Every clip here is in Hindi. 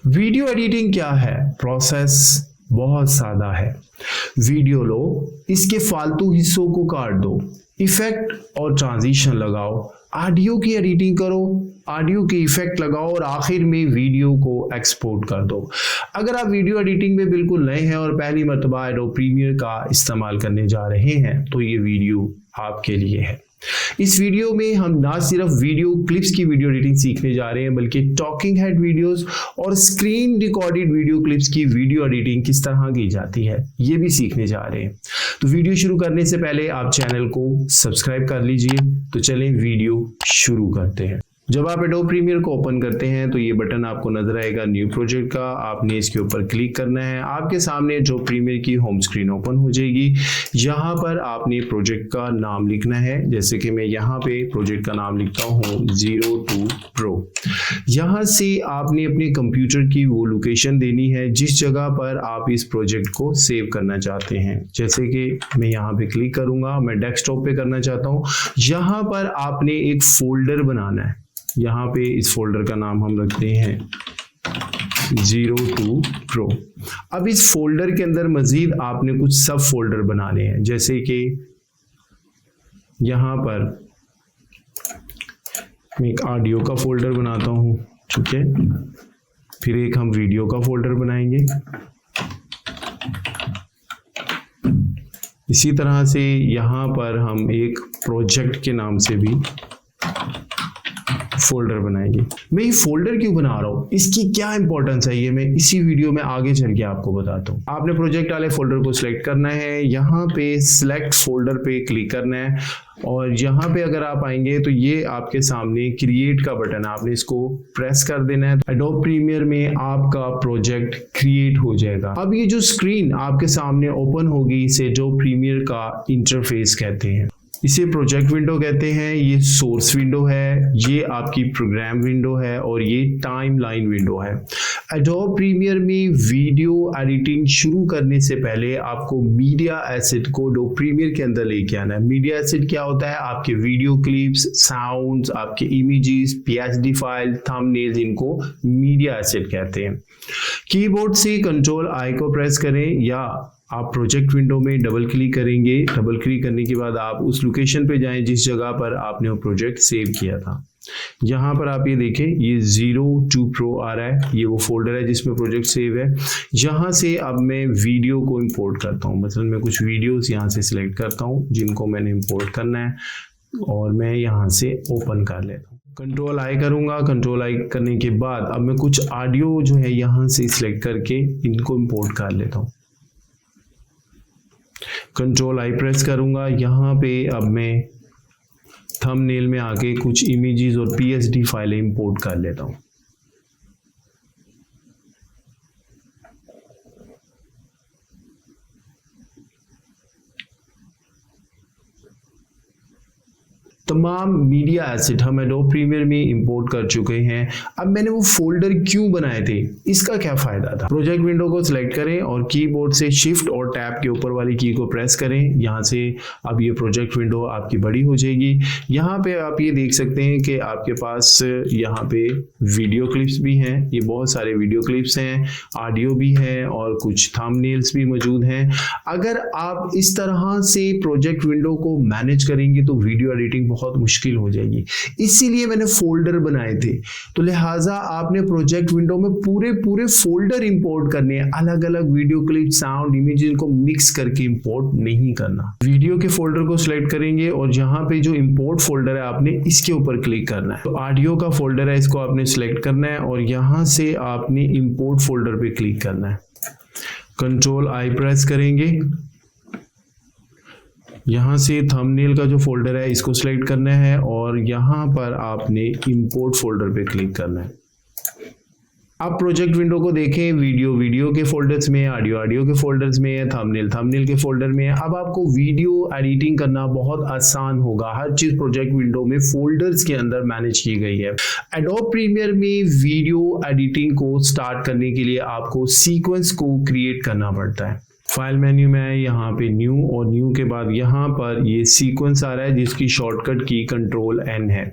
वीडियो एडिटिंग क्या है? प्रोसेस बहुत सादा है। वीडियो लो, इसके फालतू हिस्सों को काट दो, इफेक्ट और ट्रांजिशन लगाओ, ऑडियो की एडिटिंग करो, ऑडियो के इफेक्ट लगाओ और आखिर में वीडियो को एक्सपोर्ट कर दो। अगर आप वीडियो एडिटिंग में बिल्कुल नए हैं और पहली मर्तबा एडोब प्रीमियर का इस्तेमाल करने जा रहे हैं तो ये वीडियो आपके लिए है। इस वीडियो में हम ना सिर्फ वीडियो क्लिप्स की वीडियो एडिटिंग सीखने जा रहे हैं बल्कि टॉकिंग हेड वीडियोस और स्क्रीन रिकॉर्डेड वीडियो क्लिप्स की वीडियो एडिटिंग किस तरह की जाती है ये भी सीखने जा रहे हैं। तो वीडियो शुरू करने से पहले आप चैनल को सब्सक्राइब कर लीजिए। तो चलें वीडियो शुरू करते हैं। जब आप एडोब प्रीमियर को ओपन करते हैं तो ये बटन आपको नजर आएगा न्यू प्रोजेक्ट का। आपने इसके ऊपर क्लिक करना है। आपके सामने एडोब प्रीमियर की होम स्क्रीन ओपन हो जाएगी। यहाँ पर आपने प्रोजेक्ट का नाम लिखना है। जैसे कि मैं यहाँ पे प्रोजेक्ट का नाम लिखता हूँ 02 Pro। यहाँ से आपने अपने कंप्यूटर की वो लोकेशन देनी है जिस जगह पर आप इस प्रोजेक्ट को सेव करना चाहते हैं। जैसे कि मैं यहाँ पे क्लिक करूंगा, मैं डेस्कटॉप पे करना चाहता हूँ। यहाँ पर आपने एक फोल्डर बनाना है। यहाँ पे इस फोल्डर का नाम हम रखते हैं 02 Pro। अब इस फोल्डर के अंदर मजीद आपने कुछ सब फोल्डर बनाने हैं। जैसे कि यहाँ पर मैं एक ऑडियो का फोल्डर बनाता हूँ, ठीक है। फिर एक हम वीडियो का फोल्डर बनाएंगे। इसी तरह से यहाँ पर हम एक प्रोजेक्ट के नाम से भी फोल्डर बनाएंगे। मैं ये फोल्डर क्यों बना रहा हूँ, इसकी क्या इंपॉर्टेंस है, ये मैं इसी वीडियो में आगे चल के आपको बताता हूँ। आपने प्रोजेक्ट वाले फोल्डर को सिलेक्ट करना है। यहाँ पे सिलेक्ट फोल्डर पे क्लिक करना है और यहाँ पे अगर आप आएंगे तो ये आपके सामने क्रिएट का बटन है। आपने इसको प्रेस कर देना है। एडोब प्रीमियर में आपका प्रोजेक्ट क्रिएट हो जाएगा। अब ये जो स्क्रीन आपके सामने ओपन होगी इसे एडोब प्रीमियर का इंटरफेस कहते हैं। इसे प्रोजेक्ट विंडो कहते हैं। ये सोर्स विंडो है, ये आपकी प्रोग्राम विंडो है और ये टाइमलाइन विंडो है। एडोब प्रीमियर में वीडियो एडिटिंग शुरू करने से पहले आपको मीडिया एसेट को एडोब प्रीमियर के अंदर लेके आना है। मीडिया एसेट क्या होता है? आपके वीडियो क्लिप्स, साउंड्स, आपके इमेजेस, पीएसडी फाइल, थंबनेल्स, इनको मीडिया एसेट कहते हैं। कीबोर्ड से कंट्रोल आई को प्रेस करें या आप प्रोजेक्ट विंडो में डबल क्लिक करेंगे। डबल क्लिक करने के बाद आप उस लोकेशन पे जाएं जिस जगह पर आपने वो प्रोजेक्ट सेव किया था। यहाँ पर आप ये देखें, ये 02 Pro आ रहा है। ये वो फोल्डर है जिसमें प्रोजेक्ट सेव है। यहाँ से अब मैं वीडियो को इंपोर्ट करता हूँ। मतलब मैं कुछ वीडियोस यहाँ से सिलेक्ट करता हूँ जिनको मैंने इंपोर्ट करना है और मैं यहाँ से ओपन कर लेता हूँ। कंट्रोल आई करूंगा। कंट्रोल आई करने के बाद अब मैं कुछ ऑडियो जो है यहाँ से सिलेक्ट करके इनको इंपोर्ट कर लेता हूँ। कंट्रोल आई प्रेस करूंगा। यहाँ पे अब मैं थंबनेल में आके कुछ इमेजेस और पीएसडी फाइलें इंपोर्ट कर लेता हूँ। तमाम मीडिया एसेट हम एडोब प्रीमियर में इंपोर्ट कर चुके हैं। अब मैंने वो फोल्डर क्यों बनाए थे, इसका क्या फायदा था? प्रोजेक्ट विंडो को सिलेक्ट करें और कीबोर्ड से शिफ्ट और टैब के ऊपर वाली की को प्रेस करें। यहाँ से अब ये प्रोजेक्ट विंडो आपकी बड़ी हो जाएगी। यहाँ पे आप ये देख सकते हैं कि आपके पास यहाँ पे वीडियो क्लिप्स भी हैं। ये बहुत सारे वीडियो क्लिप्स हैं, ऑडियो भी है और कुछ थंबनेल्स भी मौजूद हैं। अगर आप इस तरह से प्रोजेक्ट विंडो को मैनेज करेंगे तो वीडियो एडिटिंग बहुत मुश्किल हो जाएगी। इसीलिए मैंने फोल्डर बनाए थे। तो लिहाजा आपने प्रोजेक्ट विंडो में पूरे फोल्डर इंपोर्ट करने हैं। अलग अलग वीडियो क्लिप, साउंड, इमेज को मिक्स करके इंपोर्ट नहीं करना। वीडियो के फोल्डर को सिलेक्ट करेंगे और यहाँ पे जो इंपोर्ट फोल्डर है आपने इसके ऊपर क्लिक करना है। तो ऑडियो का फोल्डर है, इसको आपने सिलेक्ट करना है और यहाँ से आपने इंपोर्ट फोल्डर पे क्लिक करना है। कंट्रोल आई प्रेस करेंगे। यहाँ से थंबनेल का जो फोल्डर है इसको सिलेक्ट करना है और यहाँ पर आपने इंपोर्ट फोल्डर पे क्लिक करना है। आप प्रोजेक्ट विंडो को देखें, वीडियो के फोल्डर्स में, ऑडियो के फोल्डर्स में है, थंबनेल के फोल्डर में है। अब आपको वीडियो एडिटिंग करना बहुत आसान होगा। हर चीज प्रोजेक्ट विंडो में फोल्डर्स के अंदर मैनेज की गई है। एडोब प्रीमियर में वीडियो एडिटिंग को स्टार्ट करने के लिए आपको सीक्वेंस को क्रिएट करना पड़ता है। फाइल मेन्यू में यहाँ पे न्यू और न्यू के बाद यहाँ पर ये सीक्वेंस आ रहा है जिसकी शॉर्टकट की कंट्रोल N है।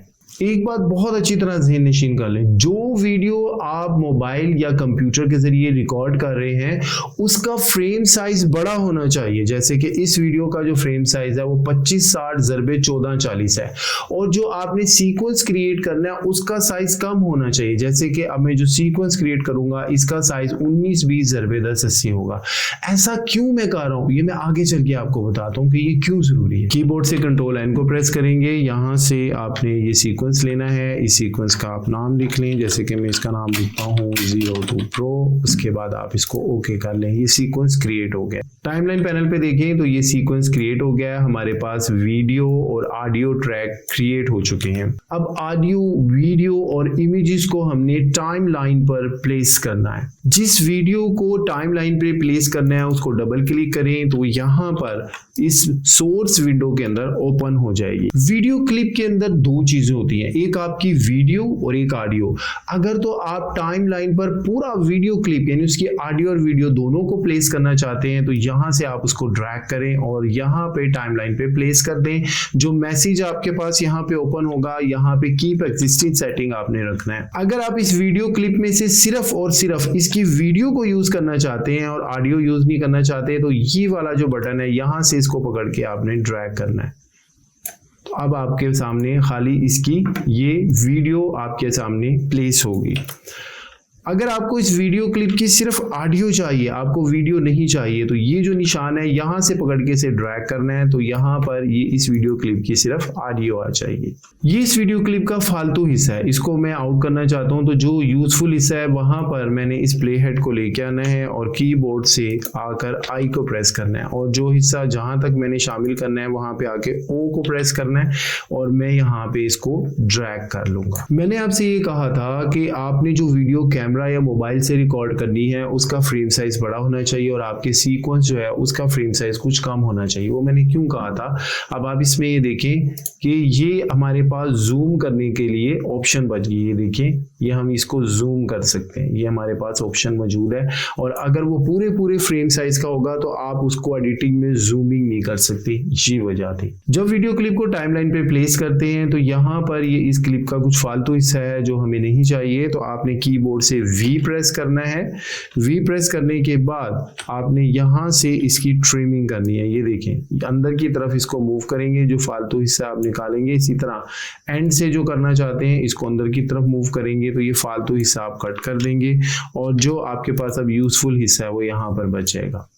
एक बात बहुत अच्छी तरह ज़हन नशीन कर लें, जो वीडियो आप मोबाइल या कंप्यूटर के जरिए रिकॉर्ड कर रहे हैं उसका फ्रेम साइज बड़ा होना चाहिए। जैसे कि इस वीडियो का जो फ्रेम साइज है वो 2560x1440 है, और जो आपने सीक्वेंस क्रिएट करना है उसका साइज कम होना चाहिए। जैसे कि अब मैं जो सीक्वेंस क्रिएट करूंगा इसका साइज 1920x1080 होगा। ऐसा क्यों मैं कर रहा हूं ये मैं आगे चल के आपको बताता हूं कि ये क्यों जरूरी है। कीबोर्ड से कंट्रोल एन को प्रेस करेंगे, यहां से आपने ये सीक्वेंस लेना है। इस सीक्वेंस का आप नाम लिख लें, जैसे कि मैं इसका नाम लिखता हूं 02 Pro। उसके बाद आप इसको ओके कर लें, ये सीक्वेंस क्रिएट हो गया। टाइमलाइन पैनल पे देखें तो ये सीक्वेंस क्रिएट हो गया है, हमारे पास वीडियो और ऑडियो ट्रैक क्रिएट हो चुके हैं। अब ऑडियो, वीडियो और इमेजेस को हमने टाइमलाइन पर प्लेस करना है। जिस वीडियो को टाइमलाइन पे प्लेस करना है उसको डबल क्लिक करें तो यहाँ पर इस सोर्स विंडो के अंदर ओपन हो जाएगी। वीडियो क्लिप के अंदर दो चीजें होती हैं, एक आपकी वीडियो और एक ऑडियो। अगर तो आप टाइमलाइन पर पूरा वीडियो क्लिप यानी उसकी ऑडियो और वीडियो दोनों को प्लेस करना चाहते हैं तो यहां से आप उसको ड्रैग करें और यहां पे टाइमलाइन पे प्लेस कर दें। जो मैसेज आपके पास यहां पे ओपन होगा, यहां पे कीप एग्जिस्टिंग सेटिंग आपने रखना है। अगर आप इस वीडियो क्लिप में से सिर्फ और सिर्फ इसकी वीडियो को यूज करना चाहते हैं और ऑडियो यूज नहीं करना चाहते तो ये वाला जो बटन है यहां से इसको पकड़ के आपने ड्रैग करना है। तो अब आपके सामने खाली इसकी ये वीडियो आपके सामने प्लेस होगी। अगर आपको इस वीडियो क्लिप की सिर्फ ऑडियो चाहिए, आपको वीडियो नहीं चाहिए, तो ये जो निशान है यहां से पकड़ के इसे ड्रैग करना है तो यहां पर ये इस वीडियो क्लिप की सिर्फ ऑडियो आ जाएगी। ये इस वीडियो क्लिप का फालतू हिस्सा है, इसको मैं आउट करना चाहता हूं तो जो यूजफुल हिस्सा है वहां पर मैंने इस प्ले हेड को लेके आना है और कीबोर्ड से आकर आई को प्रेस करना है, और जो हिस्सा जहां तक मैंने शामिल करना है वहां पे आके ओ को प्रेस करना है और मैं यहाँ पे इसको ड्रैग कर लूंगा। मैंने आपसे ये कहा था कि आपने जो वीडियो कैमरा या मोबाइल से रिकॉर्ड करनी है उसका फ्रेम साइज बड़ा होना चाहिए और आपके सीक्वेंस जो है उसका फ्रेम साइज कुछ कम होना चाहिए। वो मैंने क्यों कहा था, अब आप इसमें ये देखें कि ये हमारे पास जूम करने के लिए ऑप्शन बच गई। ये देखें, ये हम इसको जूम कर सकते हैं, ये हमारे पास ऑप्शन मौजूद है। और अगर वो पूरे फ्रेम साइज का होगा तो आप उसको एडिटिंग में जूमिंग नहीं कर सकते, ये वजह थी। जब वीडियो क्लिप को टाइमलाइन पे प्लेस करते हैं तो यहाँ पर ये इस क्लिप का कुछ फालतू हिस्सा है जो हमें नहीं चाहिए, तो आपने कीबोर्ड से वी प्रेस करना है। वी प्रेस करने के बाद आपने यहां से इसकी ट्रिमिंग करनी है। ये देखें, अंदर की तरफ इसको मूव करेंगे, जो फालतू हिस्सा आप निकालेंगे। इसी तरह एंड से जो करना चाहते हैं इसको अंदर की तरफ मूव करेंगे तो ये फालतू हिस्सा आप कट कर देंगे और जो आपके पास अब यूजफुल हिस्सा है वो यहां पर बच जाएगा।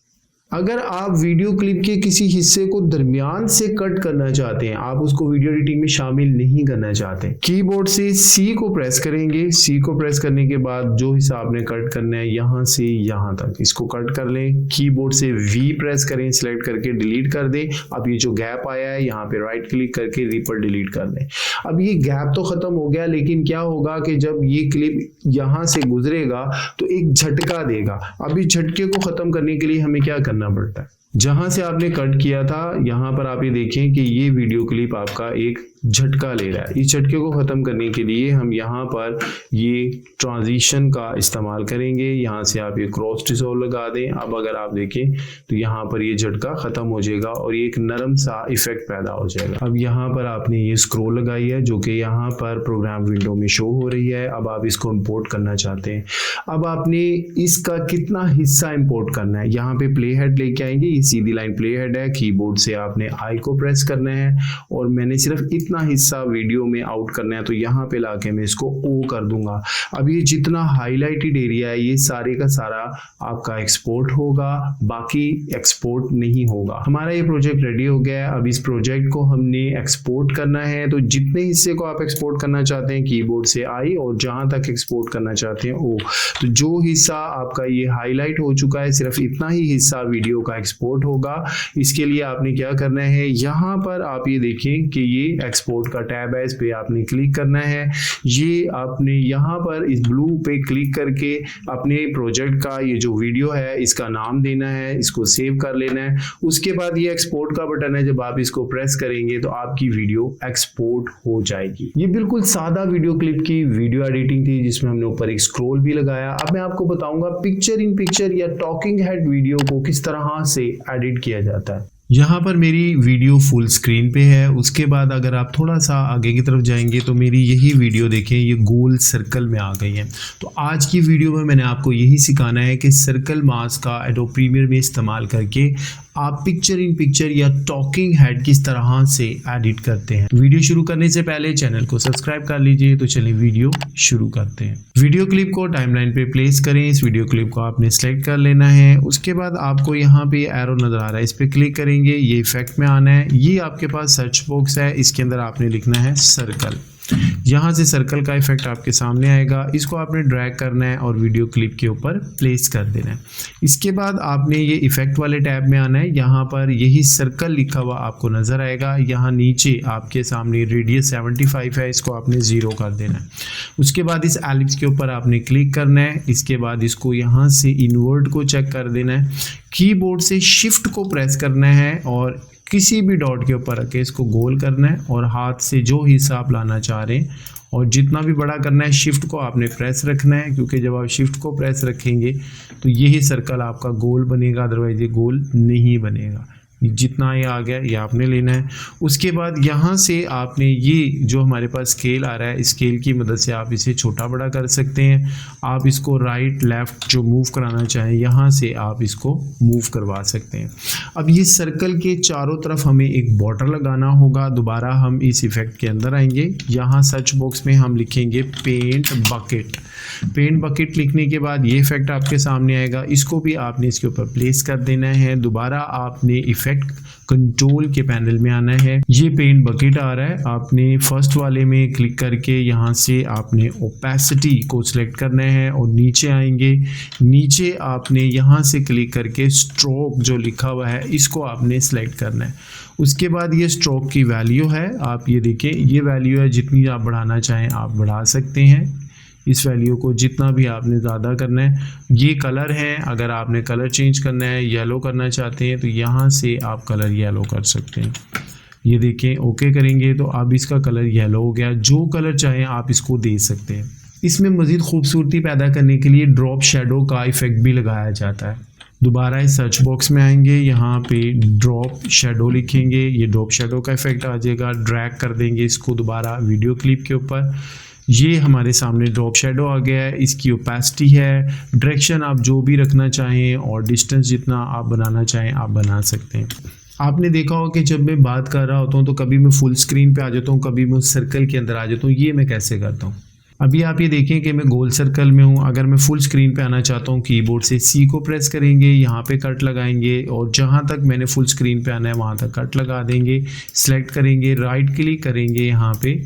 अगर आप वीडियो क्लिप के किसी हिस्से को दरमियान से कट करना चाहते हैं, आप उसको वीडियो एडिटिंग में शामिल नहीं करना चाहते, कीबोर्ड से सी को प्रेस करेंगे। सी को प्रेस करने के बाद जो हिस्सा आपने कट करना है यहां से यहां तक इसको कट कर लें। कीबोर्ड से वी प्रेस करें, सिलेक्ट करके डिलीट कर दें। अब ये जो गैप आया है यहाँ पे राइट क्लिक करके रिपर डिलीट कर दें। अब ये गैप तो खत्म हो गया, लेकिन क्या होगा कि जब ये क्लिप यहां से गुजरेगा तो एक झटका देगा। अब इस झटके को खत्म करने के लिए हमें क्या करना पड़ता है, जहां से आपने कट किया था यहां पर आप ये देखें कि ये वीडियो क्लिप आपका एक झटका ले रहा है। इस झटके को खत्म करने के लिए हम यहाँ पर ये ट्रांजिशन का इस्तेमाल करेंगे। यहाँ से आप ये क्रॉस डिसॉल्व लगा दें। अब अगर आप देखें तो यहाँ पर ये झटका खत्म हो जाएगा और ये एक नरम सा इफेक्ट पैदा हो जाएगा। अब यहाँ पर आपने ये स्क्रॉल लगाई है जो कि यहाँ पर प्रोग्राम विंडो में शो हो रही है। अब आप इसको इंपोर्ट करना चाहते हैं। अब आपने इसका कितना हिस्सा इंपोर्ट करना है, यहाँ पे प्ले हेड लेके आएंगे। ये सीधी लाइन प्ले हेड है। कीबोर्ड से आपने आई को प्रेस करना है और मैंने सिर्फ इतना हिस्सा वीडियो में आउट करना है तो यहाँ पे लाके मैं इसको ओ कर दूंगा। अब ये जितना हाईलाइटेड एरिया है ये सारे का सारा आपका एक्सपोर्ट होगा, बाकी एक्सपोर्ट नहीं होगा। हमारा ये प्रोजेक्ट रेडी हो गया है। अब इस प्रोजेक्ट को हमने एक्सपोर्ट करना है, तो जितने हिस्से को आप एक्सपोर्ट करना चाहते हैं कीबोर्ड से आई और जहां तक एक्सपोर्ट करना चाहते हैं ओ। तो जो हिस्सा आपका ये हाईलाइट हो चुका है सिर्फ इतना ही हिस्सा वीडियो का एक्सपोर्ट होगा। इसके लिए आपने क्या करना है, यहाँ पर आप ये देखें कि ये एक्सपोर्ट का टैब है, इस पे आपने क्लिक करना है। ये आपने यहाँ पर इस ब्लू पे क्लिक करके अपने प्रोजेक्ट का ये जो वीडियो है इसका नाम देना है, इसको सेव कर लेना है। उसके बाद ये एक्सपोर्ट का बटन है, जब आप इसको प्रेस करेंगे तो आपकी वीडियो एक्सपोर्ट हो जाएगी। ये बिल्कुल सादा वीडियो क्लिप की वीडियो एडिटिंग थी जिसमें हमने ऊपर एक स्क्रॉल भी लगाया। अब मैं आपको बताऊंगा पिक्चर इन पिक्चर या टॉकिंग हेड वीडियो को किस तरह से एडिट किया जाता है। यहाँ पर मेरी वीडियो फुल स्क्रीन पे है। उसके बाद अगर आप थोड़ा सा आगे की तरफ जाएंगे तो मेरी यही वीडियो देखें, ये गोल सर्कल में आ गई है। तो आज की वीडियो में मैंने आपको यही सिखाना है कि सर्कल मास्क का एडोब प्रीमियर में इस्तेमाल करके आप पिक्चर इन पिक्चर या टॉकिंग हेड किस तरह से एडिट करते हैं। वीडियो शुरू करने से पहले चैनल को सब्सक्राइब कर लीजिए। तो चलिए वीडियो शुरू करते हैं। वीडियो क्लिप को टाइमलाइन पे प्लेस करें। इस वीडियो क्लिप को आपने सेलेक्ट कर लेना है। उसके बाद आपको यहाँ पे एरो नजर आ रहा है, इस पर क्लिक करेंगे, ये इफेक्ट में आना है। ये आपके पास सर्च बॉक्स है, इसके अंदर आपने लिखना है सर्कल। यहाँ से सर्कल का इफेक्ट आपके सामने आएगा, इसको आपने ड्रैग करना है और वीडियो क्लिप के ऊपर प्लेस कर देना है। इसके बाद आपने ये इफेक्ट वाले टैब में आना है। यहाँ पर यही सर्कल लिखा हुआ आपको नज़र आएगा। यहाँ नीचे आपके सामने रेडियस 75 है, इसको आपने 0 कर देना है। उसके बाद इस एलिप्स के ऊपर आपने क्लिक करना है। इसके बाद इसको यहाँ से इन्वर्ट को चेक कर देना है। कीबोर्ड से शिफ्ट को प्रेस करना है और किसी भी डॉट के ऊपर रख के इसको गोल करना है और हाथ से जो हिस्सा आप लाना चाह रहे हैं और जितना भी बड़ा करना है, शिफ्ट को आपने प्रेस रखना है, क्योंकि जब आप शिफ्ट को प्रेस रखेंगे तो यही सर्कल आपका गोल बनेगा, अदरवाइज ये गोल नहीं बनेगा। जितना ये आ गया ये आपने लेना है। उसके बाद यहाँ से आपने ये जो हमारे पास स्केल आ रहा है, स्केल की मदद से आप इसे छोटा बड़ा कर सकते हैं। आप इसको राइट लेफ़्ट जो मूव कराना चाहें यहाँ से आप इसको मूव करवा सकते हैं। अब ये सर्कल के चारों तरफ हमें एक बॉर्डर लगाना होगा। दोबारा हम इस इफेक्ट के अंदर आएंगे। यहाँ सर्च बॉक्स में हम लिखेंगे पेंट बकेट। पेंट बकेट लिखने के बाद ये इफेक्ट आपके सामने आएगा, इसको भी आपने इसके ऊपर प्लेस कर देना है। दोबारा आपने इफेक्ट कंट्रोल के पैनल में आना है। ये पेंट बकेट आ रहा है, आपने फर्स्ट वाले में क्लिक करके यहाँ से आपने ओपेसिटी को सिलेक्ट करना है और नीचे आएंगे। नीचे आपने यहाँ से क्लिक करके स्ट्रोक जो लिखा हुआ है इसको आपने सिलेक्ट करना है। उसके बाद ये स्ट्रोक की वैल्यू है, आप ये देखें, ये वैल्यू है, जितनी आप बढ़ाना चाहें आप बढ़ा सकते हैं। इस वैल्यू को जितना भी आपने ज़्यादा करना है। ये कलर है, अगर आपने कलर चेंज करना है, येलो करना चाहते हैं तो यहाँ से आप कलर येलो कर सकते हैं। ये देखें, ओके करेंगे तो अब इसका कलर येलो हो गया। जो कलर चाहें आप इसको दे सकते हैं। इसमें मज़ीद खूबसूरती पैदा करने के लिए ड्रॉप शेडो का इफेक्ट भी लगाया जाता है। दोबारा इस सर्च बॉक्स में आएंगे, यहाँ पे ड्रॉप शेडो लिखेंगे, ये ड्रॉप शेडो का इफेक्ट आ जाएगा। ड्रैग कर देंगे इसको दोबारा वीडियो क्लिप के ऊपर। ये हमारे सामने ड्रॉप शेडो आ गया है। इसकी ओपेसिटी है, डायरेक्शन आप जो भी रखना चाहें और डिस्टेंस जितना आप बनाना चाहें आप बना सकते हैं। आपने देखा हो कि जब मैं बात कर रहा होता हूँ तो कभी मैं फुल स्क्रीन पे आ जाता हूँ, कभी मैं सर्कल के अंदर आ जाता हूँ। ये मैं कैसे करता हूँ, अभी आप ये देखें कि मैं गोल सर्कल में हूँ। अगर मैं फुल स्क्रीन पे आना चाहता हूँ, कीबोर्ड से सी को प्रेस करेंगे, यहाँ पे कट लगाएंगे और जहाँ तक मैंने फुल स्क्रीन पे आना है वहाँ तक कट लगा देंगे। सिलेक्ट करेंगे, राइट क्लिक करेंगे, यहाँ पे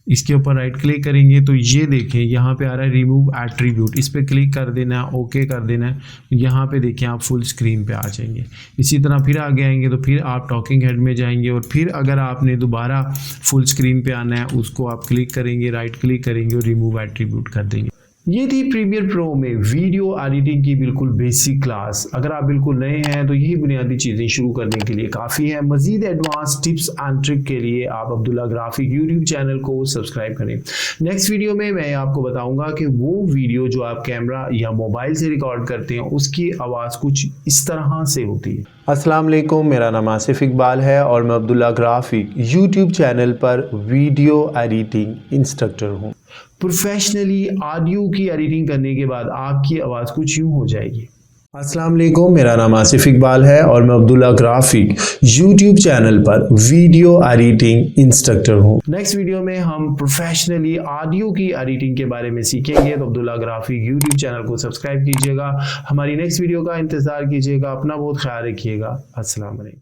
इसके ऊपर राइट क्लिक करेंगे तो ये देखें यहाँ पे आ रहा है रिमूव एट्रीब्यूट, इस पर क्लिक कर देना है, ओके कर देना है। यहाँ पे देखें आप फुल स्क्रीन पे आ जाएंगे। इसी तरह फिर आगे आएंगे तो फिर आप टॉकिंग हेड में जाएंगे और फिर अगर आपने दोबारा फुल स्क्रीन पे आना है उसको आप क्लिक करेंगे, राइट क्लिक करेंगे और रिमूव एट्रीब्यूट कर देंगे। ये थी प्रीमियर प्रो में वीडियो एडिटिंग की बिल्कुल बेसिक क्लास। अगर आप बिल्कुल नए हैं तो यही बुनियादी चीज़ें शुरू करने के लिए काफ़ी है। मजीद एडवांस टिप्स एंड ट्रिक के लिए आप अब्दुल्ला ग्राफिक यूट्यूब चैनल को सब्सक्राइब करें। नेक्स्ट वीडियो में मैं आपको बताऊंगा कि वो वीडियो जो आप कैमरा या मोबाइल से रिकॉर्ड करते हैं उसकी आवाज़ कुछ इस तरह से होती है। अस्सलाम वालेकुम, मेरा नाम आसिफ इकबाल है और मैं अब्दुल्ला ग्राफिक यूट्यूब चैनल पर वीडियो एडिटिंग इंस्ट्रक्टर हूँ। प्रोफेशनली ऑडियो की एडिटिंग करने के बाद आपकी आवाज़ कुछ यूँ हो जाएगी। अस्सलाम वालेकुम, मेरा नाम आसिफ इकबाल है और मैं अब्दुल्ला ग्राफिक यूट्यूब चैनल पर वीडियो एडिटिंग इंस्ट्रक्टर हूँ। नेक्स्ट वीडियो में हम प्रोफेशनली ऑडियो की एडिटिंग के बारे में सीखेंगे। तो अब्दुल्ला ग्राफिक यूट्यूब चैनल को सब्सक्राइब कीजिएगा, हमारी नेक्स्ट वीडियो का इंतज़ार कीजिएगा। अपना बहुत ख्याल रखिएगा। अस्सलाम वालेकुम।